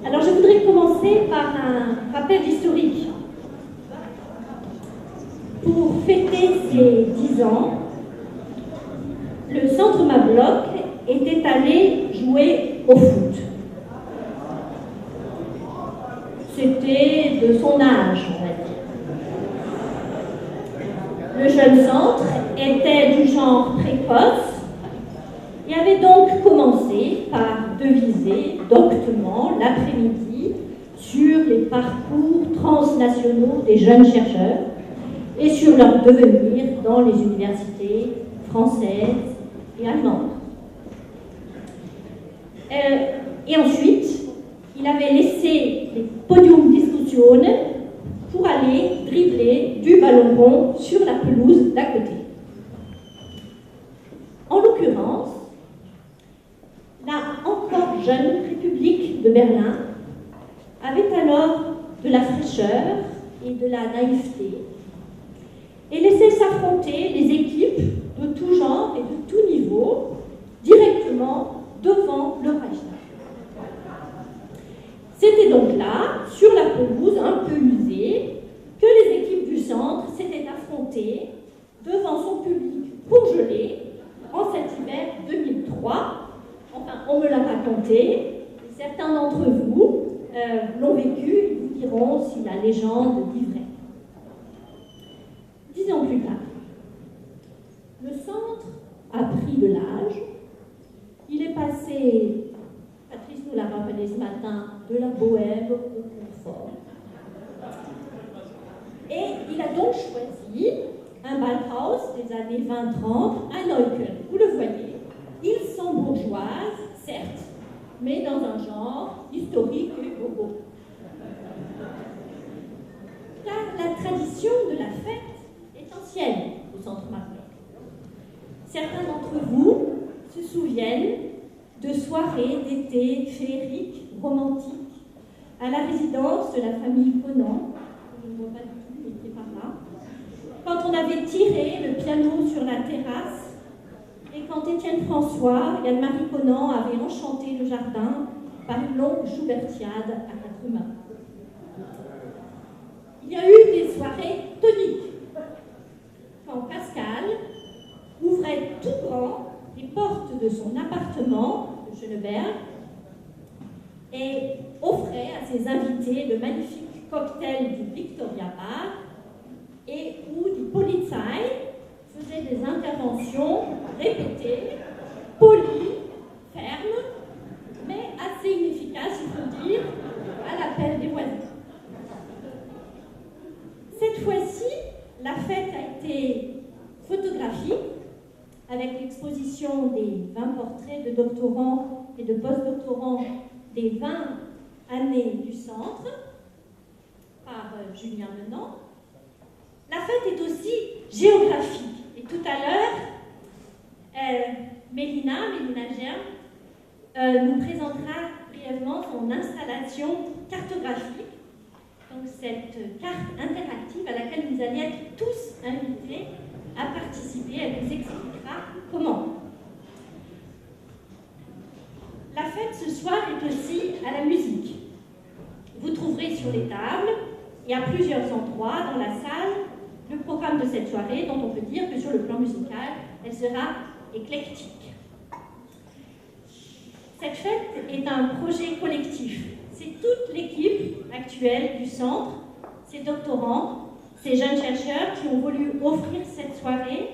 Alors je voudrais commencer par un rappel historique. Pour fêter ses 10 ans, le Centre Mabloc était allé jouer au foot. C'était de son âge, on va dire. Le jeune centre était du genre précoce et avait donc commencé par deviser doctement l'après-midi sur les parcours transnationaux des jeunes chercheurs et sur leur devenir dans les universités françaises et allemandes. Et ensuite, il avait laissé les Podiumdiskussionen pour aller dribbler du ballon rond sur la pelouse d'à côté. En l'occurrence, la encore jeune République de Berlin avait alors de la fraîcheur et de la naïveté et laissait s'affronter les équipes de tout genre et de tout niveau directement devant le Reichstag. C'était donc là, sur la pelouse un peu usée, que les équipes du centre s'étaient affrontées devant son public congelé en cet hiver 2003. Enfin, on me l'a raconté, certains d'entre vous l'ont vécu, ils vous diront si la légende dit vrai. 10 ans plus tard, le centre a pris de l'âge, il est passé, Patrice nous l'a rappelé ce matin, de la bohème au confort. Et il a donc choisi un Ballhaus des années 20-30 à Neukölln. Vous le voyez, ils sont bourgeoises, certes, mais dans un genre historique et bobo. Car la tradition de la fête est ancienne au Centre Mabloc. Certains d'entre vous se souviennent de soirées d'été féeriques, romantiques, à la résidence de la famille Conan, je ne vois pas du tout, mais qui est par là, quand on avait tiré le piano sur la terrasse et quand Étienne François et Anne-Marie Conan avaient enchanté le jardin par une longue Schubertiade à 4 mains. Il y a eu des soirées toniques, quand Pascal ouvrait tout grand les portes de son appartement de Schöneberg et offrait à ses invités de magnifiques cocktails du Victoria Bar et où die Polizei faisait des interventions répétées, polies, fermes, mais assez inefficaces, il faut dire, à l'appel des voisins. Cette fois-ci, la fête a été photographique avec l'exposition des 20 portraits de doctorants et de post-doctorants des 20 années du centre par Julien Menant. La fête est aussi géographique. Et tout à l'heure, Mélina Germ nous présentera brièvement son installation cartographique. Donc cette carte interactive à laquelle vous allez être tous invités à participer. Elle vous expliquera comment. La fête ce soir est aussi à la musique. Vous trouverez sur les tables et à plusieurs endroits dans la salle le programme de cette soirée, dont on peut dire que sur le plan musical, elle sera éclectique. Cette fête est un projet collectif. C'est toute l'équipe actuelle du centre, ses doctorants, ces jeunes chercheurs qui ont voulu offrir cette soirée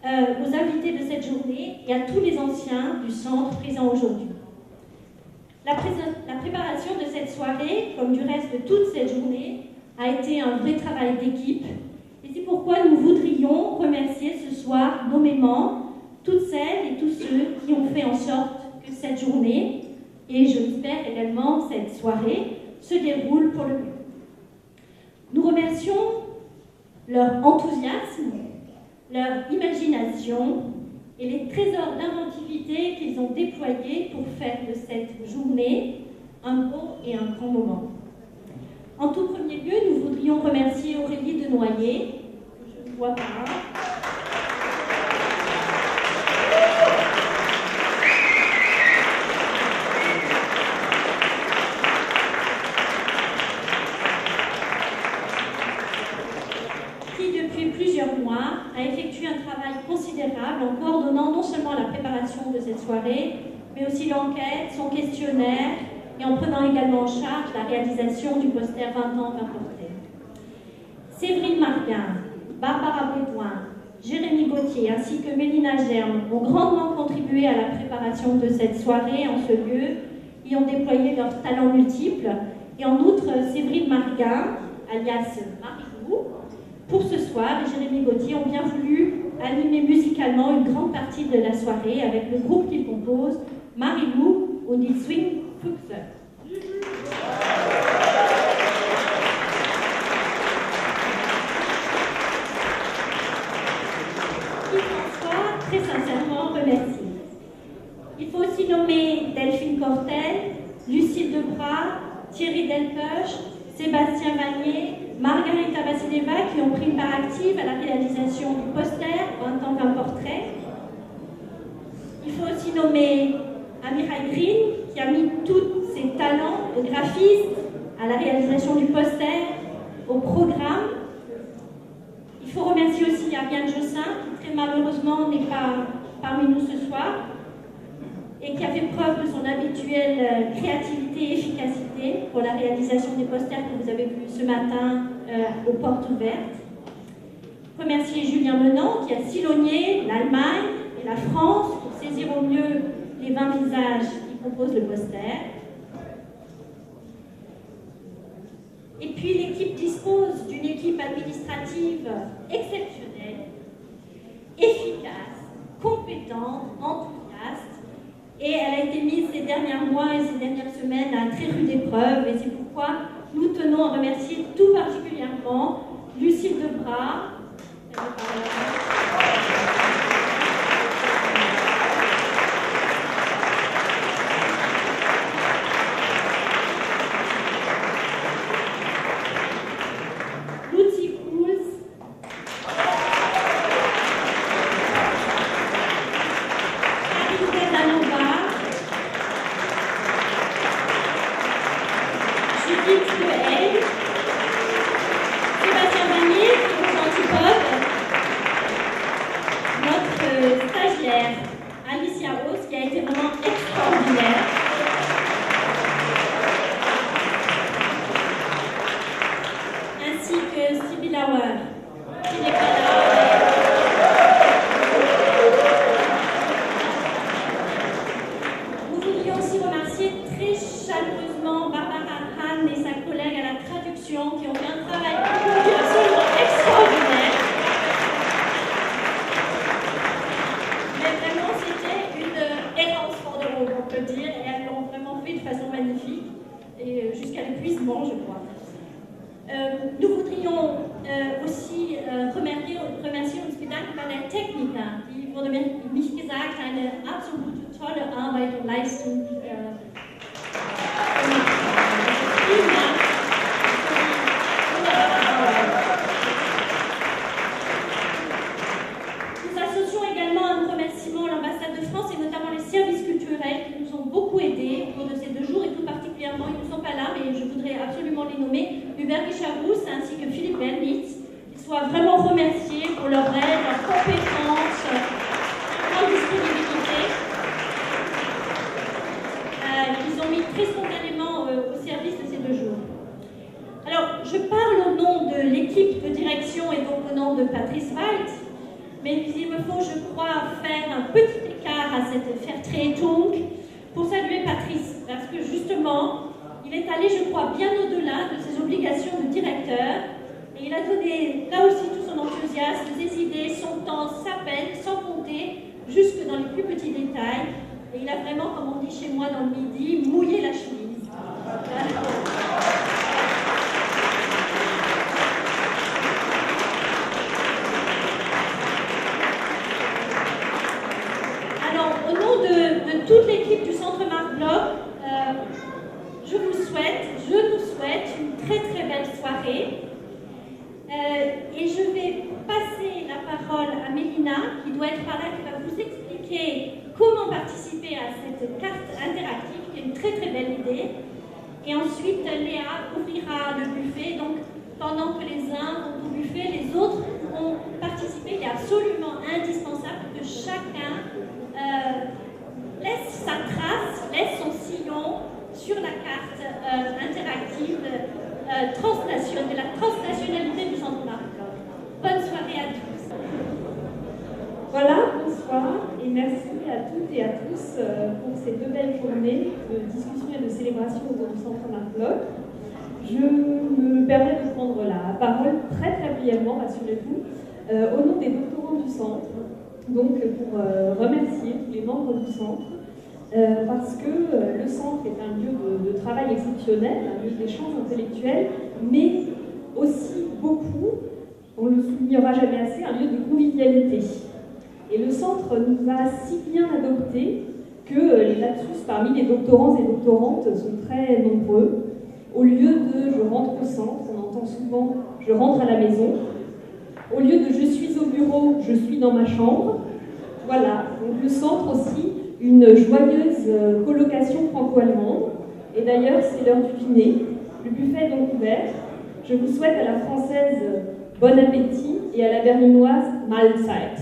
aux invités de cette journée et à tous les anciens du centre présents aujourd'hui. La préparation de cette soirée, comme du reste de toute cette journée, a été un vrai travail d'équipe. Et c'est pourquoi nous voudrions remercier ce soir nommément toutes celles et tous ceux qui ont fait en sorte que cette journée, et je l'espère également cette soirée, se déroule pour le mieux. Nous remercions leur enthousiasme, leur imagination et les trésors d'inventivité qu'ils ont déployés pour faire de cette journée un beau et un grand moment. En tout premier lieu, nous voudrions remercier Aurélie Denoyer, que je ne vois pas, qui, depuis plusieurs mois, a effectué un travail considérable en coordonnant non seulement la préparation de cette soirée, mais aussi l'enquête, son questionnaire, et en prenant également en charge la réalisation du poster 20 ans, 20 portraits. Séverine Marguin, Barbara Bédouin, Jérémy Gauthier ainsi que Mélina Germe ont grandement contribué à la préparation de cette soirée en ce lieu, y ont déployé leurs talents multiples. Et en outre, Séverine Marguin, alias Marie-Lou, pour ce soir, et Jérémy Gauthier ont bien voulu animer musicalement une grande partie de la soirée avec le groupe qu'ils composent, Marie-Lou und die Swingfüchse. Très sincèrement remercie. Il faut aussi nommer Delphine Cortel, Lucille Debras, Thierry Delpeuch, Sébastien Vanier, Margarita Vassileva qui ont pris une part active à la réalisation du poster 20 ans 20 portraits. Il faut aussi nommer Amirai Green qui a mis tous ses talents de graphiste à la réalisation du poster, au programme. Il faut remercier aussi Ariane Jossin, qui très malheureusement n'est pas parmi nous ce soir, et qui a fait preuve de son habituelle créativité et efficacité pour la réalisation des posters que vous avez vus ce matin aux portes ouvertes. Remercier Julien Menant, qui a sillonné l'Allemagne et la France pour saisir au mieux les 20 visages qui composent le poster. Et puis l'équipe dispose d'une équipe administrative exceptionnelle, efficace, compétente, enthousiaste, et elle a été mise ces derniers mois et ces dernières semaines à très rude épreuve, et c'est pourquoi nous tenons à remercier tout particulièrement Lucille Debras, et ensuite Léa ouvrira le buffet, donc pendant que les uns vont au buffet, les autres de la transnationalité du Centre Marc-Bloch. Bonne soirée à tous. Voilà, bonsoir et merci à toutes et à tous pour ces 2 belles journées de discussion et de célébration autour du Centre Marc-Bloch. Je me permets de prendre la parole très brièvement, rassurez-vous, au nom des doctorants du Centre, donc pour remercier tous les membres du Centre, parce que le Centre est un lieu de travail exceptionnel, un lieu d'échange intellectuel, mais aussi beaucoup, on ne le soulignera jamais assez, un lieu de convivialité. Et le Centre nous a si bien adoptés que les lapsus parmi les doctorants et doctorantes sont très nombreux. Au lieu de « je rentre au Centre », on entend souvent « je rentre à la maison ». Au lieu de « je suis au bureau », je suis dans ma chambre. Voilà, donc le Centre aussi, une joyeuse colocation franco-allemande. Et d'ailleurs, c'est l'heure du dîner. Le buffet est donc ouvert. Je vous souhaite à la française bon appétit et à la berlinoise Mahlzeit.